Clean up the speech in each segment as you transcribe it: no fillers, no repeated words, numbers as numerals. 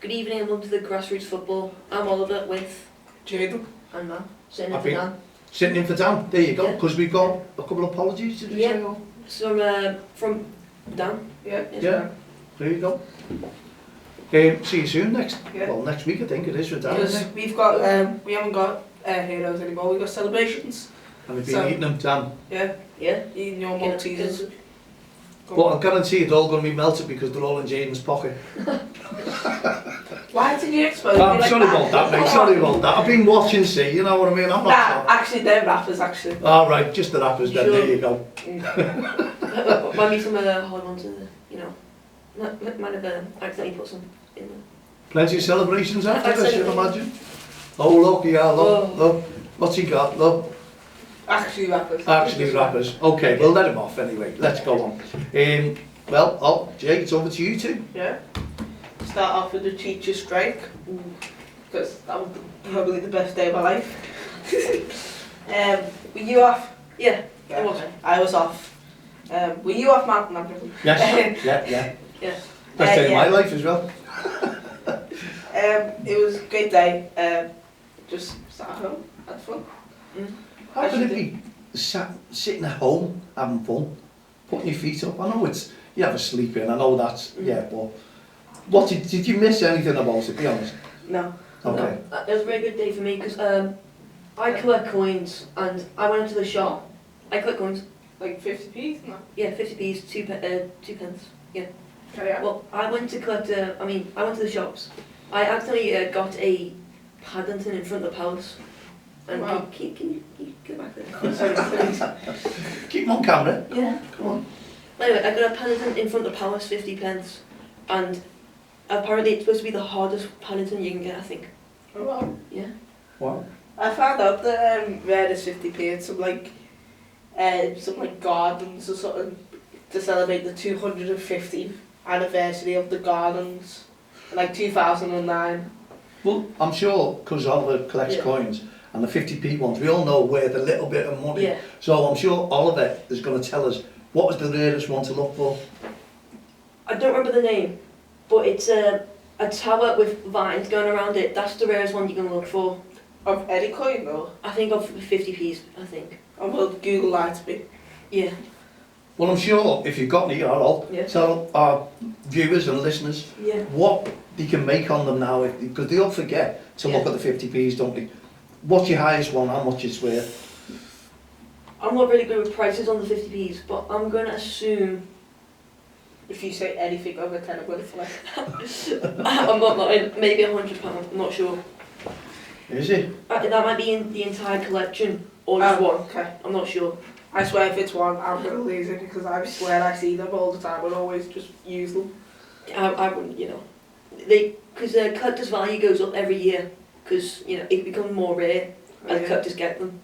Good evening and welcome to the Grassroots Football. I'm Oliver with Jayden and Matt, sitting in for Dan. Sitting in for Dan, there you go, because we've got a couple of apologies to do. Yeah, so from Dan. Yeah. Yeah, there you go. See you soon next week I think it is for Dan. Because we've got, we haven't got heroes anymore, we've got celebrations. And we've been eating them, Dan. Yeah, eating your Maltesers. But I guarantee it's all going to be melted because they're all in Jayden's pocket. Why did you expose me I'm like sorry that? about that, mate, sorry about that. I've been watching, see, you know what I mean? I'm not Nah, actually they're rappers actually. Alright, just the rappers then, Sure. there you go. Might be some of the hard ones in the, might have accidentally put some in there. Plenty of celebrations after this, you imagine. Oh look, yeah, look. What's he got, look? Actually rappers. Actually rappers. Okay, we'll let him off anyway. Let's go on. Jay, it's over to you two. Yeah. Start off with the teacher strike. Because that was probably the best day of my life. Were you off? Yeah, I was. I was off. Were you off, Matt? No, Yes, yeah. Best day of my life as well. It was a great day. Just sat at home, had fun. How could it be sitting at home, having fun, putting your feet up? I know you have a sleep in, I know that's, but did you miss anything about it, be honest? No. Okay. No, it was a very good day for me because I collect coins and I went into the shop. I collect coins. Like 50p? No. Yeah, 50p's, two pence. Yeah. Carry on. Well, I went to collect, I went to the shops. I accidentally got a Paddington in front of the palace. And wow. Can you go back there? Sorry, please. Keep him on camera. Yeah. Come on. Anyway, I got a Paddington in front of the palace, 50p. And apparently it's supposed to be the hardest Paddington you can get, I think. Oh, wow. Yeah. Wow. I found out that rarest 50p and some like gardens or something to celebrate the 250th anniversary of the gardens in like 2009. Well, I'm sure, because Oliver collects coins, and the 50p ones, we all know worth a little bit of money. Yeah. So I'm sure Oliver is going to tell us what was the rarest one to look for. I don't remember the name, but it's a tower with vines going around it. That's the rarest one you can look for. Of any coin though? I think of 50p's, I think. And will Google that to me? Yeah. Well, I'm sure if you've got any, I'll tell our viewers and listeners what they can make on them now, because they all forget to look at the 50p's, don't they? What's your highest one, how much it's worth? I'm not really good with prices on the 50p's, but I'm going to assume... If you say anything over 10, I'm going to flip. I'm not lying, maybe £100, I'm not sure. Is it? That might be in the entire collection, or just one. Okay. I'm not sure. I swear if it's one, I'm going to lose it because I swear I see them all the time and always just use them. I wouldn't, because the collector's value goes up every year, because, it becomes more rare as collectors get them.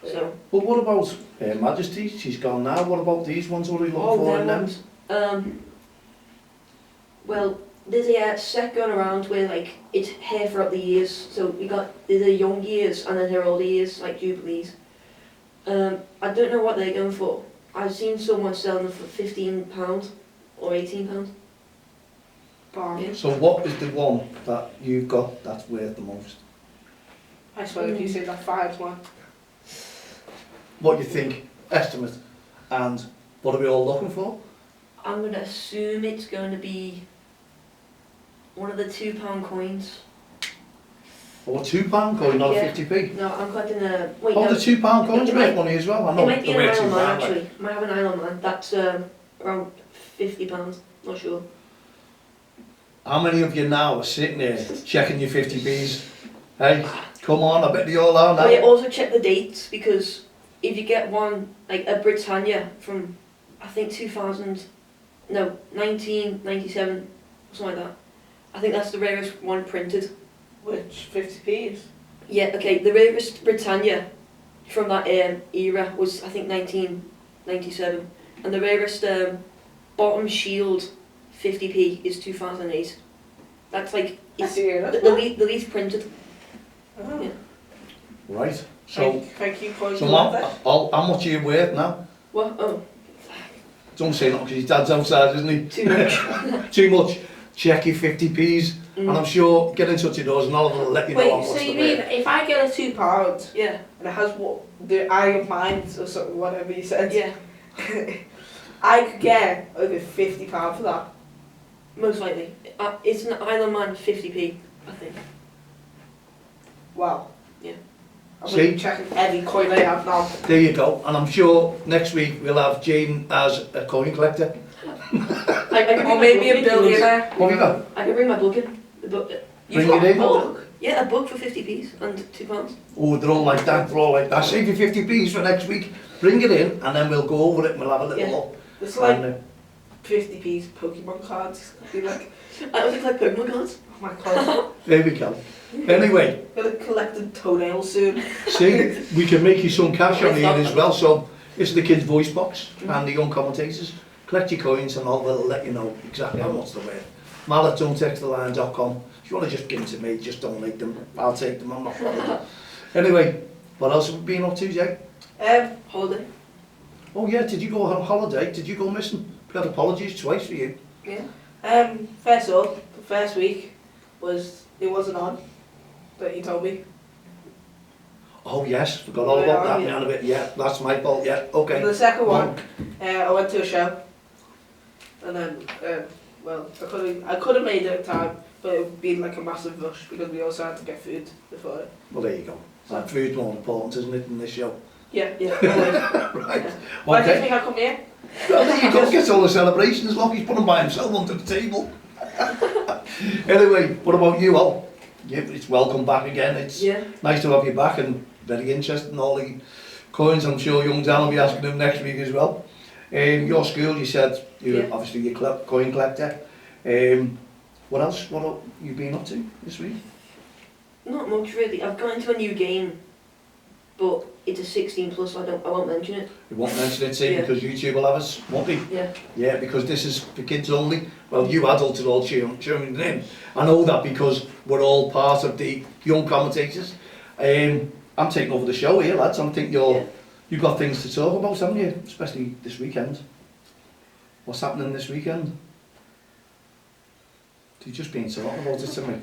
So. Well, what about Her Majesty? She's gone now. What about these ones? What are you looking for in them? Well, there's a set going around where it's hair throughout the years. So there's a young years and then her older years, like Jubilees. I don't know what they're going for. I've seen someone selling them for £15 or £18. Yeah. So what is the one that you've got that's worth the most? I swear if you say that 5's one. What you think, estimate, and what are we all looking for? I'm going to assume it's going to be one of the £2 coins. Or a £2 coin, not a 50p? No, I'm collecting the... The £2 coins make money as well? I know it might be an they're island man, £2, actually. It might have an island man. That's around £50, not sure. How many of you now are sitting there checking your 50p's? Hey, come on, I bet they all are now. Oh yeah, also check the dates, because if you get one, like a Britannia from, I think 1997, something like that. I think that's the rarest one printed. Which 50p's? Yeah, okay, the rarest Britannia from that era was, I think, 1997. And the rarest bottom shield 50p is 2008. That's like the least printed. Oh. Yeah. Right, so thank you for how much are you worth now? What? Oh. Don't say that because his dad's outside, isn't he? Too much. Too much. Check your 50p's. And I'm sure, get in touch with us and I'll let you know how Wait, so much you they're mean if I get a £2 Yeah, and it has what the eye of mine or something, whatever you said, yeah, I could get over £50 for that. most likely. It's an Island Man 50p, I think. Wow. Yeah. I'm See? really checking every coin I have now. There you go. And I'm sure next week we'll have Jayden as a coin collector. I can Or bring maybe my a book in. billionaire. What have you got? I can bring my book in. The book. Bring got it in. a book? Yeah, a book for 50p's and £2. Oh, they're all like that, they're all like that. Save your 50p's for next week. Bring it in and then we'll go over it and we'll have a little Yeah. look. It's like And, 50p's Pokemon cards. Be like, I also collect Pokemon cards. oh my god, there we go. Anyway, I'm gonna collect a toenail soon. see, we can make you some cash on here as well. So it's the kids' voice box and the young commentators. Collect your coins and we'll let you know exactly how much they're worth. Mallet.don'ttexttheline.com. If you want to just give them to me, just donate them. I'll take them, I'm not bothered. Anyway, what else have we been up to, Jay? Holiday. Oh yeah, did you go on holiday? Did you go missing? We had apologies twice for you. Yeah. First of all, the first week it wasn't on that you told me. Oh yes, forgot all about that. Yeah. Bit. Yeah, that's my fault. Yeah, okay. And the second one, I went to a show, and then well, I could have made it in time, but it would be like a massive rush because we also had to get food before it. Well, there you go. That food's more important, isn't it, in this show? Yeah. Right. Yeah. Why do you Okay. think I come here? Well, there you go. Gets all the celebrations as long as he's put them by himself under the table. Anyway, what about you, Al? Yeah, it's welcome back again. It's nice to have you back and very interesting. All the coins, I'm sure young Dan will be asking them next week as well. Your school, you said, obviously you're coin collector. What else? What have you been up to this week? Not much really. I've got into a new game, but it's a 16 plus, so I won't mention it. You won't mention it, see, because YouTube will have us, won't we? Yeah. Yeah, because this is for kids only. Well, you adults are all tuning in. I know that because we're all part of the young commentators. I'm taking over the show here, lads. I think you've got things to talk about, haven't you? Especially this weekend. What's happening this weekend? You've just been talking about it to me.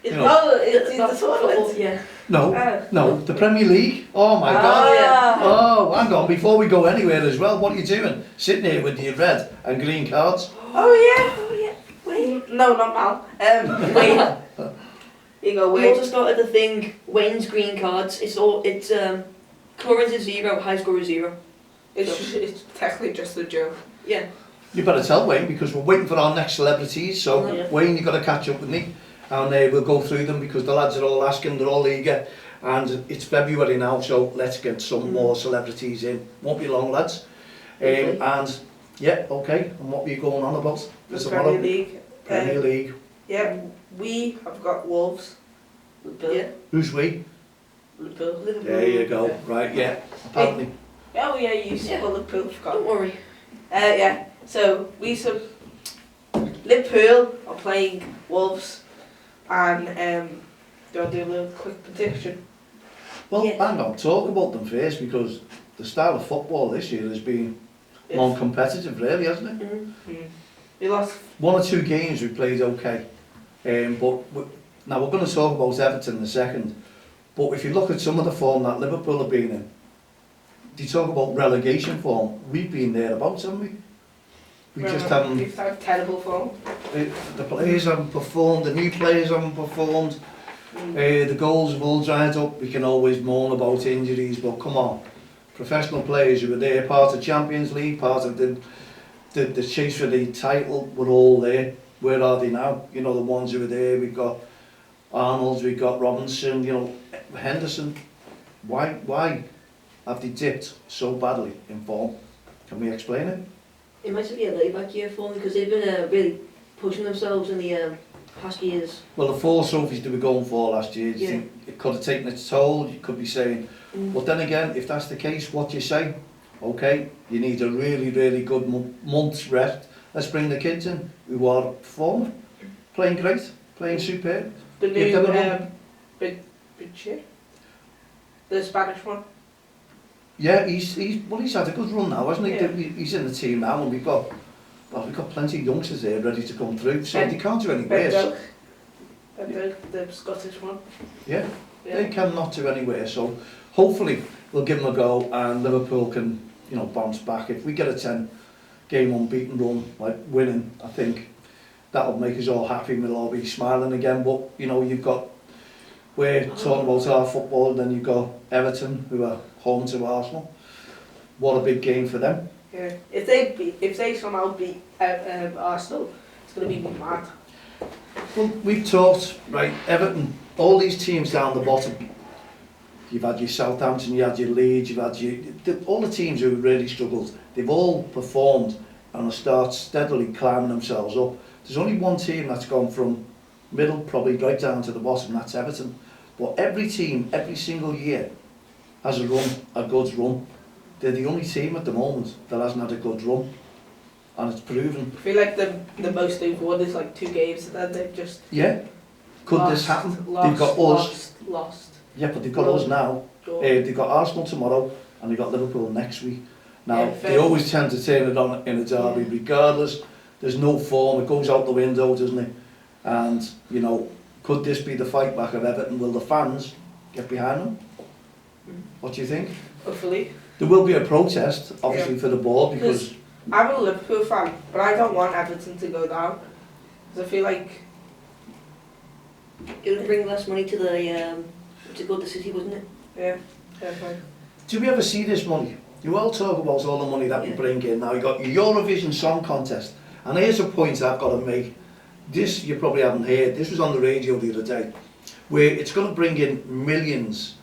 It's the tournament. Yeah. No, the Premier League. Oh my God. Yeah. Oh, hang on, before we go anywhere as well, what are you doing? Sitting here with your red and green cards? Oh yeah. Wait. No, not Mal. Wait. You go, We wait. also started the thing, Wayne's green cards. It's current is 0, high score is 0. It's technically just a joke. Yeah. You better tell Wayne because we're waiting for our next celebrities. So Wayne, you've got to catch up with me, and we'll go through them because the lads are all asking, they're all eager, and it's February now, so let's get some more celebrities in. Won't be long, lads. And yeah, okay. And what were you going on about? The Premier League. Premier League. Yeah, we have got Wolves. Yeah. Who's we? Liverpool. There you go. Yeah. Right. Yeah. Apparently. Oh yeah, you used to call Liverpool. Forgot. Don't worry. Yeah. So Liverpool are playing Wolves, and do I do a little quick prediction? Well, hang on. Talk about them first because the style of football this year has been non-competitive, really, hasn't it? Mm-hmm. We lost 1 or 2 games we played okay, but now we're going to talk about Everton in a second. But if you look at some of the form that Liverpool have been in, you talk about relegation form. We've been thereabouts, haven't we? We just haven't. We've had terrible form. The players haven't performed. The new players haven't performed. The goals have all dried up. We can always moan about injuries, but come on, professional players who were there, part of Champions League, part of the chase for the title, were all there. Where are they now? You know, the ones who were there. We've got Arnold, we've got Robinson, you know, Henderson. Why have they dipped so badly in form? Can we explain it? It might be a layback year for them because they've been really pushing themselves in the past years. Well, the 4 trophies they were going for last year, do you think it could have taken its toll? You could be saying, but then again, if that's the case, what do you say? Okay, you need a really, really good month's rest. Let's bring the kids in who are performing, playing great, playing superb. The new Bridge, the Spanish one. Yeah, he's had a good run now, hasn't he? Yeah. He's in the team now, and we've got plenty of youngsters there ready to come through, so they can't do any worse. the Scottish one. Yeah, they cannot do anywhere. So hopefully we'll give them a go, and Liverpool can, you know, bounce back. If we get a 10-game unbeaten run, like winning, I think that'll make us all happy. We'll all be smiling again. But you know, we're talking about our football, and then you've got Everton, who are home to Arsenal. What a big game for them. Yeah. If they somehow beat Arsenal, it's going to be mad. Well, we've talked, right, Everton, all these teams down the bottom. You've had your Southampton, you had your Leeds, you've had all the teams who really struggled. They've all performed and will start steadily climbing themselves up. There's only one team that's gone from middle, probably right down to the bottom, that's Everton. But every team, every single year, has a good run. They're the only team at the moment that hasn't had a good run. And it's proven. I feel like the most they've won is like 2 games, and then they've just This happen? They've got us. Lost. Yeah, but they've got us now. They've got Arsenal tomorrow, and they've got Liverpool next week. Now, they always tend to turn it on in a derby, regardless. There's no form, it goes out the window, doesn't it? And, you know, could this be the fight back of Everton? Will the fans get behind them? What do you think? Hopefully. There will be a protest, obviously, for the board, because I'm a Liverpool fan, but I don't want Everton to go down. Because I feel like it would bring less money to the city, wouldn't it? Yeah, definitely. do we ever see this money? You all talk about all the money that we bring in. Now, you've got your Eurovision Song Contest. And here's a point I've got to make. This, you probably haven't heard, this was on the radio the other day, where it's going to bring in millions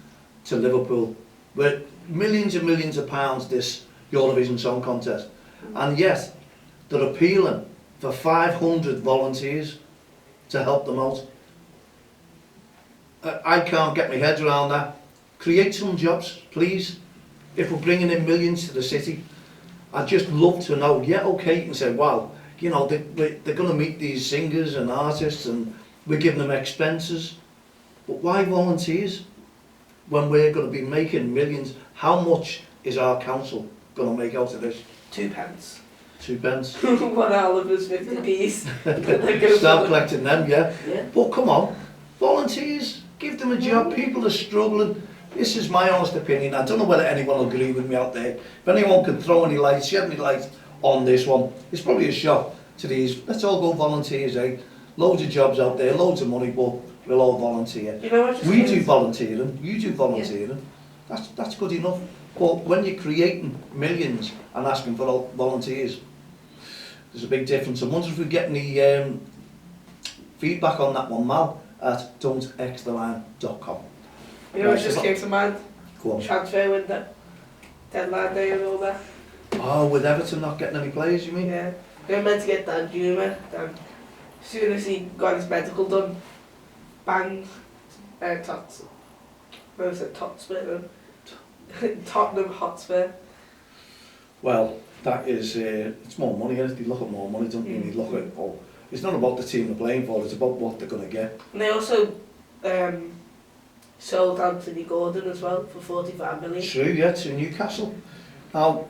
to Liverpool. Where millions and millions of pounds, this Eurovision Song Contest. And yet, they're appealing for 500 volunteers to help them out. I can't get my head around that. Create some jobs, please. If we're bringing in millions to the city, I'd just love to know. Yeah, okay, you can say, wow, you know, they're going to meet these singers and artists and we're giving them expenses. But why volunteers when we're going to be making millions? How much is our council going to make out of this? 2 pence. 2 pence. 1 Oliver's 50p. Start collecting them, yeah. But come on, volunteers, give them a job. People are struggling. This is my honest opinion. I don't know whether anyone will agree with me out there. If anyone can throw any light, shed any light on this one, it's probably a shot to these. Let's all go volunteers, eh? Loads of jobs out there, loads of money, but we'll all volunteer. You know what? We do volunteering, you do volunteering. That's good enough. But when you're creating millions and asking for volunteers, there's a big difference. I wonder if we get any feedback on that one, Mal, at don'txtheline.com. You know what just came to mind? Go on. Transfer window. Deadline day and all that. Oh, with Everton not getting any players, you mean? Yeah. They were meant to get Dan Juma. As soon as he got his medical done, bang, Tots. What was it? Totspur. Tottenham Hotspur. Well, that is, it's more money, isn't it? You look at more money, don't you? You look at, it's not about the team they're playing for, it's about what they're going to get. And they also sold Anthony Gordon as well for 45 million. True, yeah, to Newcastle. Now,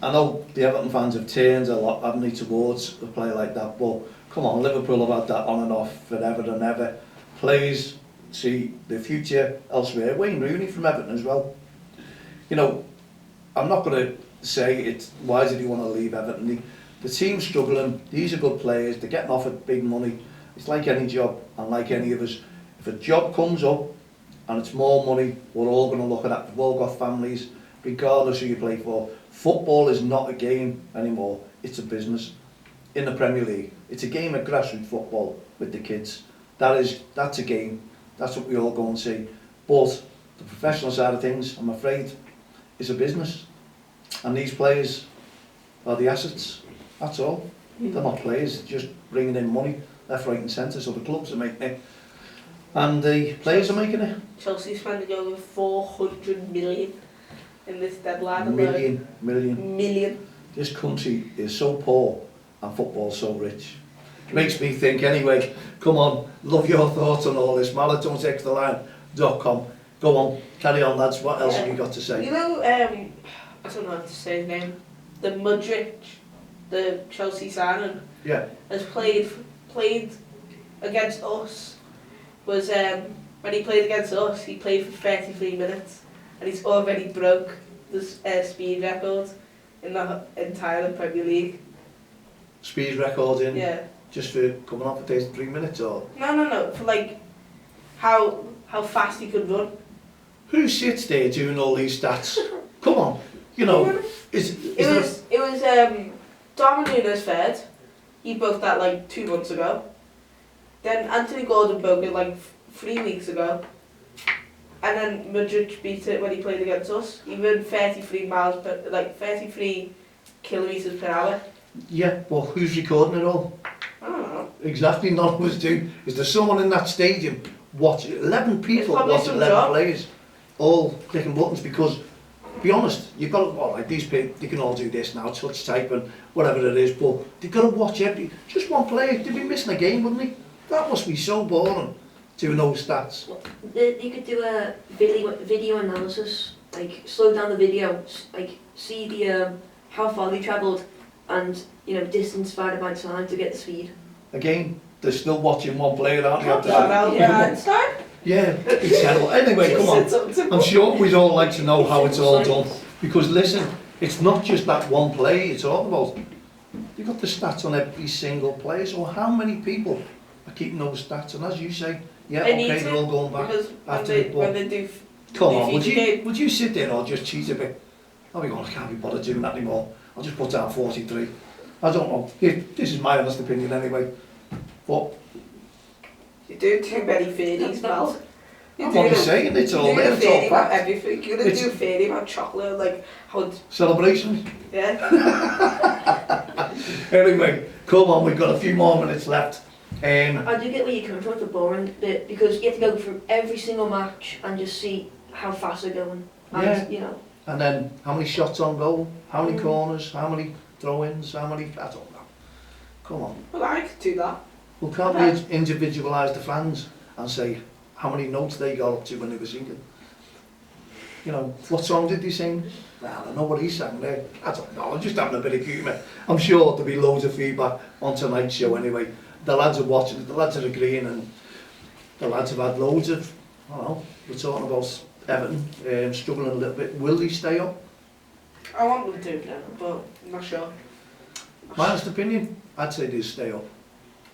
I know the Everton fans have turned a lot, haven't they, towards a player like that, but come on, Liverpool have had that on and off forever and ever. Players see the future elsewhere. Wayne Rooney from Everton as well. You know, I'm not going to say it's why did he want to leave Everton. The team's struggling, these are good players, they're getting offered big money. It's like any job, and like any of us. If a job comes up and it's more money, we're all going to look at that. We've all got families, regardless who you play for. Football is not a game anymore, it's a business. In the Premier League, it's a game of grassroots football with the kids. That's a game, that's what we all go and see. But the professional side of things, I'm afraid, is a business. And these players are the assets, that's all. They're not players, they're just bringing in money, left, right and centre, so the clubs are making it. And the players are making it. Chelsea spending over 400 million in this deadline. Million. This country is so poor and football's so rich. It makes me think anyway. Come on, love your thoughts on all this. don'txtheline.com. Go on, carry on lads, what else have you got to say? You know, I don't know how to say his name. The Mudryk, the Chelsea signing, has played against us was when he played against us, he played for 33 minutes and he's already broke the speed record in the entire Premier League. Speed record in? Yeah. Just for coming off for 33 minutes or? No, for like how fast he could run. Who sits there doing all these stats? Come on, you know, It was Darwin Núñez third. He broke that like 2 months ago. Then Anthony Gordon broke it like 3 weeks ago. And then Madrid beat it when he played against us. He ran 33 kilometres per hour. Yeah, well, who's recording it all? I don't know. Exactly, none of us do. Is there someone in that stadium watching? 11 people watching 11 players, all clicking buttons because, be honest, you've got to, well, like these people, they can all do this now, touch type and whatever it is, but they've got to watch just one player. They'd be missing a game, wouldn't they? That must be so boring, doing those stats. You could do a video analysis, like slow down the video, like see the how far they travelled, and distance divided by time to get the speed. Again, they're still watching one player, aren't they? Yeah. It's terrible. Anyway, come on. I'm sure we'd all like to know how it's all done. Because listen, it's not just that one player you're talking about. You've got the stats on every single player, so how many people are keeping those stats? And as you say, yeah, okay, they're all going back. Because when they do come on, would you sit there or just cheat a bit? I'll be going, I can't be bothered doing that anymore. I'll just put down 43. I don't know. This is my honest opinion anyway. But you do too many theories, Mel. I'm only saying it's all there. It's all about everything. You're going to do a theory about chocolate, like how... Celebration? Yeah. Anyway, come on, we've got a few more minutes left. I do get where you're coming from, the boring bit, because you have to go through every single match and just see how fast they're going. And, yeah. And then how many shots on goal, how many corners, how many throw-ins, how many... I don't know. Come on. Well, I could do that. Well, can't we individualise the fans and say how many notes they got up to when they were singing? What song did they sing? Well, I don't know what he sang there. I don't know, I'm just having a bit of humour. I'm sure there'll be loads of feedback on tonight's show anyway. The lads are watching it, the lads are agreeing, and the lads have had loads of, I don't know, we're talking about Everton struggling a little bit. Will they stay up? I want them to, but I'm not sure. My honest opinion, I'd say they'd stay up.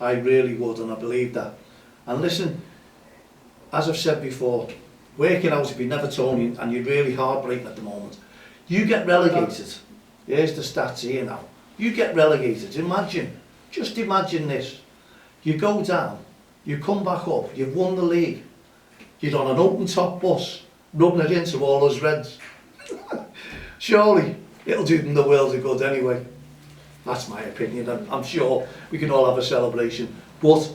I really would, and I believe that. And listen, as I've said before, working out if you're Evertonian and you're really heartbreaking at the moment, you get relegated. Here's the stats here now. You get relegated. Just imagine this. You go down, you come back up, you've won the league, you're on an open top bus, rubbing it into all those Reds. Surely, it'll do them the world of good anyway. That's my opinion, and I'm sure we can all have a celebration. But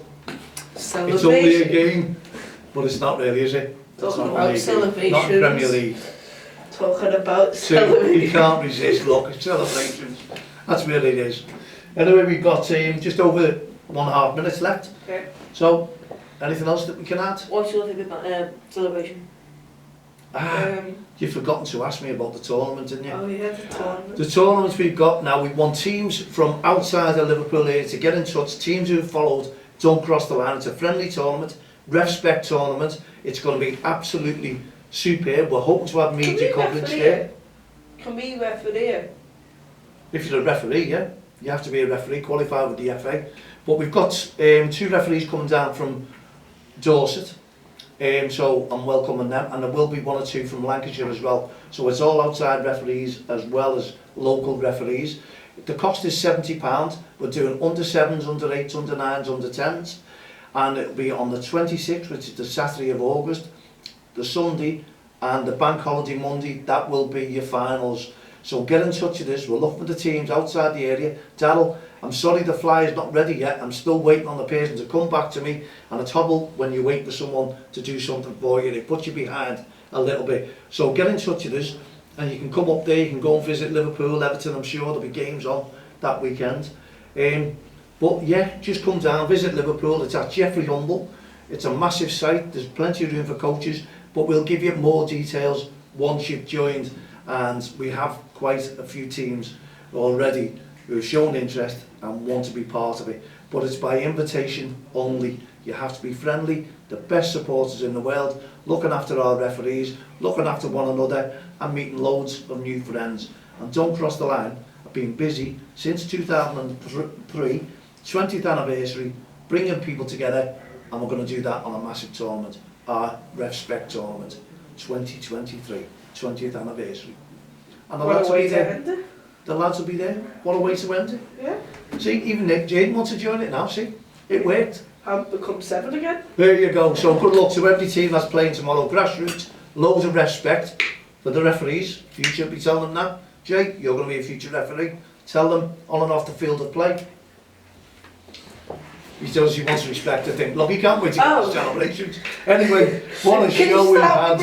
it's only a game, but it's not really, is it? Talking about celebrations. Not Premier League. Talking about celebrations. You can't resist, look, it's celebrations. That's where it is. Anyway, we've got just over 1.5 minutes left. Okay. So, anything else that we can add? What's your favourite celebration? You've forgotten to ask me about the tournament, didn't you? Oh yeah, the tournament. The tournaments we've got now, we want teams from outside the Liverpool area to get in touch. Teams who've followed, don't cross the line. It's a friendly tournament, ref-spec tournament. It's going to be absolutely superb. We're hoping to have media coverage there. Can we referee? If you're a referee, yeah. You have to be a referee, qualified with the FA. But we've got 2 referees coming down from Dorset. So I'm welcoming them, and there will be 1 or 2 from Lancashire as well. So it's all outside referees as well as local referees. The cost is £70. We're doing under 7s, under 8s, under 9s, under 10s. And it'll be on the 26th, which is the Saturday of August, the Sunday, and the bank holiday Monday. That will be your finals. So get in touch with us. We're looking for the teams outside the area. Daryl, I'm sorry the flyer's not ready yet. I'm still waiting on the person to come back to me. And it's horrible when you wait for someone to do something for you. It puts you behind a little bit. So get in touch with us, and you can come up there. You can go and visit Liverpool, Everton. I'm sure there'll be games on that weekend. But yeah, just come down, visit Liverpool. It's at Jeffrey Humble. It's a massive site. There's plenty of room for coaches. But we'll give you more details once you've joined. And we have quite a few teams already who have shown interest and want to be part of it. But it's by invitation only. You have to be friendly, the best supporters in the world, looking after our referees, looking after one another and meeting loads of new friends. And don't cross the line. I've been busy since 2003, 20th anniversary, bringing people together, and we're going to do that on a massive tournament, our Respect Tournament, 2023, 20th anniversary. And the lads will be there. The lads will be there. What a way to end it. Yeah. See, even Jayden wants to join it now, see? It worked. I've become 7 again. There you go. So good luck to every team that's playing tomorrow. Grassroots, loads of respect for the referees. Future, be telling them that. Jay, you're going to be a future referee. Tell them on and off the field of play. He says he wants respect, I think. Look, he can't wait to get his celebrations. Anyway, what a show we've had.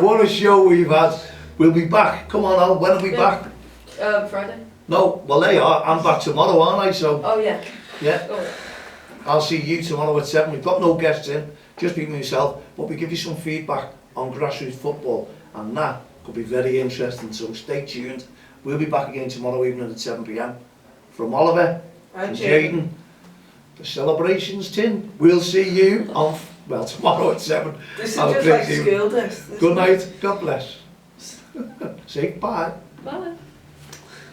What a show we've had. We'll be back. Come on, Al, when are we back? Friday. No, well they are. I'm back tomorrow, aren't I? So. Oh yeah. Yeah. Oh. I'll see you tomorrow at 7. We've got no guests in, just me and myself, but we give you some feedback on grassroots football, and that could be very interesting, so stay tuned. We'll be back again tomorrow evening at 7 p.m. From Oliver and Jayden, the celebrations tin. We'll see you on, well, tomorrow at 7. This is just like school this. Good night, God bless. Say bye. Bye.